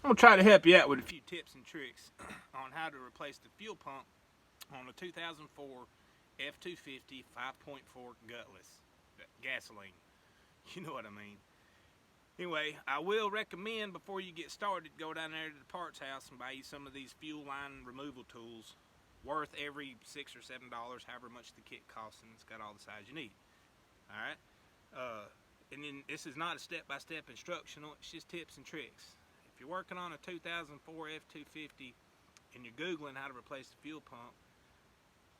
I'm going to try to help you out with a few tips and tricks on how to replace the fuel pump on a 2004 F250 5.4 gutless gasoline. You know what I mean. Anyway, I will recommend before you get started, go down there to the parts house and buy you some of these fuel line removal tools, worth every $6 or $7, however much the kit costs, and it's got all the size you need. All right. And then this is not a step-by-step instructional, it's just tips and tricks. If you're working on a 2004 F250 and you're Googling how to replace the fuel pump,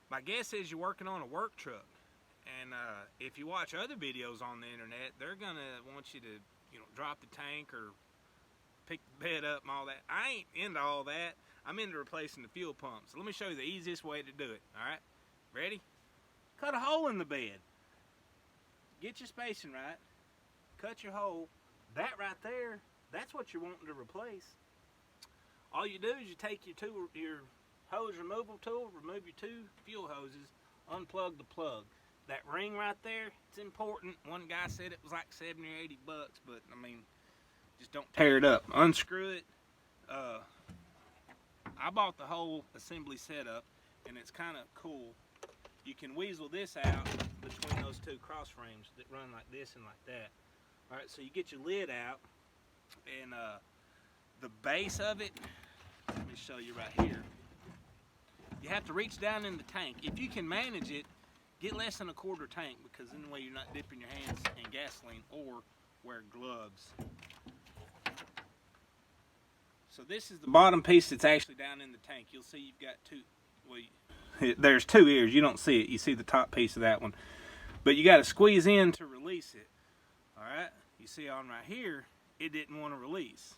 my guess is you're working on a work truck. And if you watch other videos on the internet, they're gonna want you to, drop the tank or pick the bed up and all that. I ain't into all that. I'm into replacing the fuel pump. So let me show you the easiest way to do it. All right, ready? Cut a hole in the bed. Get your spacing right. Cut your hole. That right there, that's what you're wanting to replace. All you do is you take your hose removal tool, remove your two fuel hoses, unplug the plug. That ring right there, it's important. One guy said it was like 70 or 80 bucks, but I mean, just don't tear it up. Unscrew it. I bought the whole assembly setup, and it's kind of cool. You can weasel this out between those two cross frames that run like this and like that. All right, so you get your lid out, and the base of it, let me show you right here. You have to reach down in the tank. If you can manage it, get less than a quarter tank, because in the way you're not dipping your hands in gasoline, or wear gloves. So this is the bottom piece that's actually down in the tank. You'll see you've got two, well, there's two ears. You don't see it. You see the top piece of that one. But you got to squeeze in to release it. All right? You see on right here, it didn't want to release.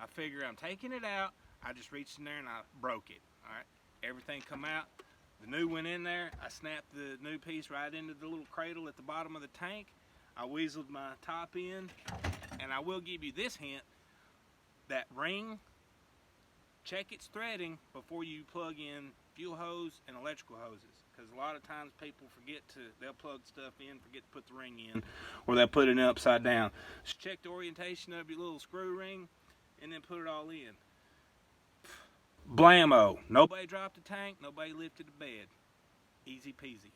I figure I'm taking it out. I just reached in there and I broke it. All right? Everything come out. The new went in there. I snapped the new piece right into the little cradle at the bottom of the tank. I weaseled my top in, and I will give you this hint: that ring, check its threading before you plug in fuel hose and electrical hoses, because a lot of times people they'll plug stuff in, forget to put the ring in, or they'll put it upside down. So check the orientation of your little screw ring, and then put it all in. Blammo. Nobody dropped the tank, nobody lifted the bed. Easy peasy.